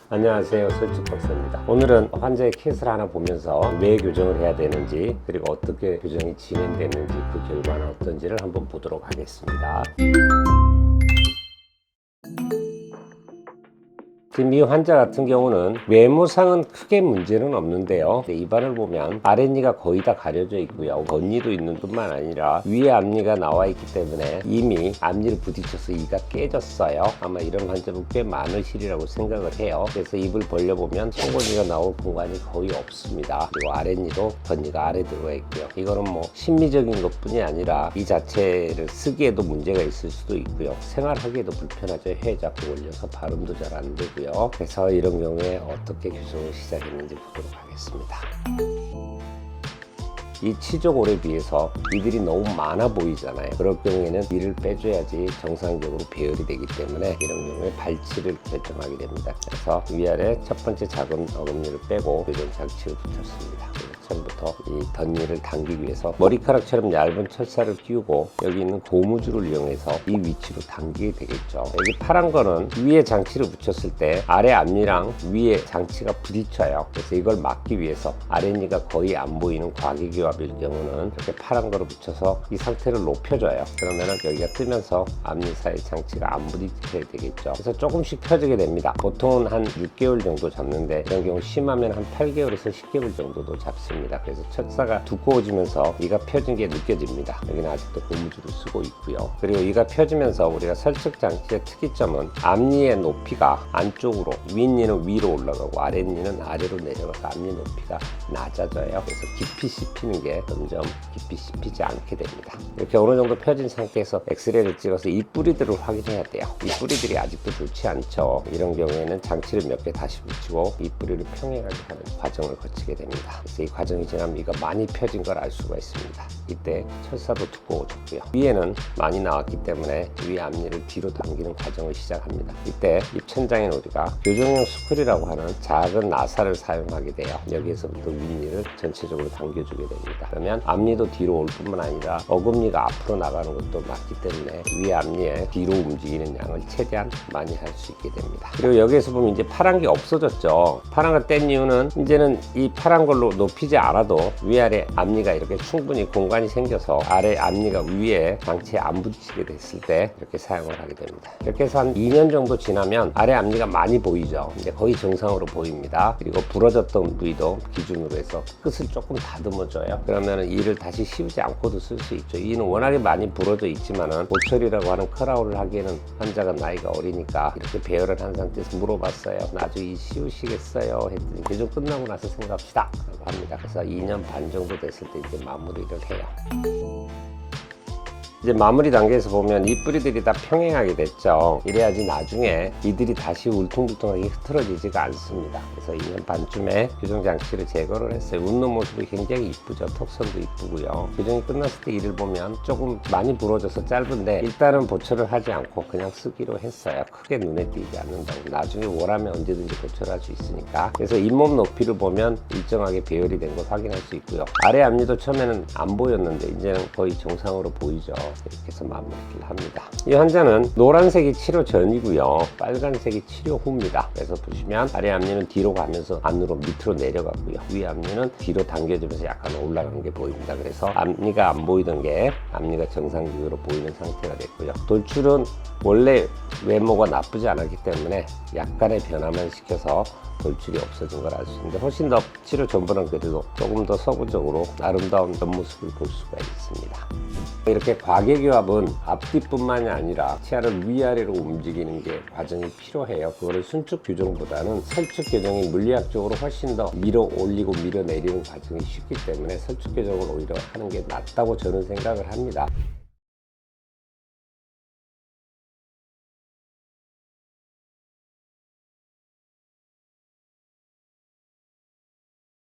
안녕하세요, 설축박사입니다. 오늘은 환자의 케이스를 하나 보면서 왜 교정을 해야 되는지, 그리고 어떻게 교정이 진행됐는지, 그 결과는 어떤지를 한번 보도록 하겠습니다. 지금 이 환자 같은 경우는 외모상은 크게 문제는 없는데요. 입안을 보면 아랫니가 거의 다 가려져 있고요. 덧니도 있는 뿐만 아니라 위에 앞니가 나와 있기 때문에 이미 앞니를 부딪혀서 이가 깨졌어요. 아마 이런 환자분 꽤 많으시리라고 생각을 해요. 그래서 입을 벌려보면 송곳니가 나올 공간이 거의 없습니다. 그리고 아랫니도 덧니가 아래 들어가 있고요. 이거는 뭐 심미적인 것뿐이 아니라 이 자체를 쓰기에도 문제가 있을 수도 있고요. 생활하기에도 불편하죠. 혀에 자꾸 걸려서 발음도 잘 안 되고요. 그래서 이런 경우에 어떻게 교정을 시작했는지 보도록 하겠습니다. 이 치조골에 비해서 이들이 너무 많아 보이잖아요. 그럴 경우에는 이를 빼줘야지 정상적으로 배열이 되기 때문에 이런 경우에 발치를 결정하게 됩니다. 그래서 위아래 첫 번째 작은 어금니를 빼고 교정 장치를 붙였습니다. 처음부터 이 덧니를 당기기 위해서 머리카락처럼 얇은 철사를 끼우고 여기 있는 고무줄을 이용해서 이 위치로 당기게 되겠죠. 여기 파란 거는 위에 장치를 붙였을 때 아래 앞니랑 위에 장치가 부딪혀요. 그래서 이걸 막기 위해서 아랫니가 거의 안 보이는 과기교합일 경우는 이렇게 파란 거를 붙여서 이 상태를 높여줘요. 그러면은 여기가 뜨면서 앞니 사이 장치가 안 부딪혀야 되겠죠. 그래서 조금씩 펴지게 됩니다. 보통은 한 6개월 정도 잡는데 이런 경우 심하면 한 8개월에서 10개월 정도도 잡습니다. 그래서 철사가 두꺼워지면서 이가 펴진 게 느껴집니다. 여기는 아직도 고무줄을 쓰고 있고요. 그리고 이가 펴지면서 우리가 설측 장치의 특이점은 앞니의 높이가 안쪽으로, 윗니는 위로 올라가고 아랫니는 아래로 내려가서 앞니 높이가 낮아져요. 그래서 깊이 씹히는 게 점점 깊이 씹히지 않게 됩니다. 이렇게 어느 정도 펴진 상태에서 엑스레이를 찍어서 이 뿌리들을 확인해야 돼요. 이 뿌리들이 아직도 좋지 않죠. 이런 경우에는 장치를 몇 개 다시 붙이고 이 뿌리를 평행하게 하는 과정을 거치게 됩니다. 그래서 이 과정이 지나면 이가 많이 펴진 걸 알 수가 있습니다. 이때 철사도 두꺼워졌고요. 위에는 많이 나왔기 때문에 위 앞니를 뒤로 당기는 과정을 시작합니다. 이때 입천장에는 우리가 교정용 스쿨이라고 하는 작은 나사를 사용하게 돼요. 여기에서부터 윗니를 전체적으로 당겨주게 됩니다. 그러면 앞니도 뒤로 올 뿐만 아니라 어금니가 앞으로 나가는 것도 맞기 때문에 위 앞니에 뒤로 움직이는 양을 최대한 많이 할 수 있게 됩니다. 그리고 여기에서 보면 이제 파란 게 없어졌죠. 파란 걸 뗀 이유는 이제는 이 파란 걸로 높이지 않아도 위아래 앞니가 이렇게 충분히 공간이 생겨서 아래 앞니가 위에 장치에 안 부딪히게 됐을 때 이렇게 사용을 하게 됩니다. 이렇게 해서 한 2년 정도 지나면 아래 앞니가 많이 보이죠. 이제 거의 정상으로 보입니다. 그리고 부러졌던 부위도 기준으로 해서 끝을 조금 다듬어줘요. 그러면 이를 다시 씌우지 않고도 쓸 수 있죠. 이는 워낙에 많이 부러져 있지만은 보철이라고 하는 크라울을 하기에는 환자가 나이가 어리니까 이렇게 배열을 한 상태에서 물어봤어요. 나중에 이 씌우시겠어요? 했더니 교정 끝나고 나서 생각합시다 라고 합니다. 그래서 2년 반 정도 됐을 때 이제 마무리를 해요. 이제 마무리 단계에서 보면 이 뿌리들이 다 평행하게 됐죠. 이래야지 나중에 이들이 다시 울퉁불퉁하게 흐트러지지가 않습니다. 그래서 2년 반쯤에 교정 장치를 제거를 했어요. 웃는 모습이 굉장히 이쁘죠. 턱선도 이쁘고요. 교정이 끝났을 때 이를 보면 조금 많이 부러져서 짧은데 일단은 보철을 하지 않고 그냥 쓰기로 했어요. 크게 눈에 띄지 않는다고. 나중에 원하면 언제든지 보철할 수 있으니까. 그래서 잇몸 높이를 보면 일정하게 배열이 된 걸 확인할 수 있고요. 아래 앞니도 처음에는 안 보였는데 이제는 거의 정상으로 보이죠. 이렇게 해서 마무리를 합니다. 이 환자는 노란색이 치료 전이고요. 빨간색이 치료 후입니다. 그래서 보시면 아래 앞니는 뒤로 가면서 안으로 밑으로 내려갔고요. 위 앞니는 뒤로 당겨지면서 약간 올라간 게 보입니다. 그래서 앞니가 안 보이던 게 앞니가 정상적으로 보이는 상태가 됐고요. 돌출은 원래 외모가 나쁘지 않았기 때문에 약간의 변화만 시켜서 돌출이 없어진 걸 알 수 있는데 훨씬 더 치료 전보다는 그래도 조금 더 서구적으로 아름다운 옆모습을 볼 수가 있습니다. 이렇게 과계교합은 앞뒤뿐만이 아니라 치아를 위아래로 움직이는 게 과정이 필요해요. 그거를 순축 교정보다는 설축 교정이 물리학적으로 훨씬 더 밀어 올리고 밀어 내리는 과정이 쉽기 때문에 설축 교정을 오히려 하는 게 낫다고 저는 생각을 합니다.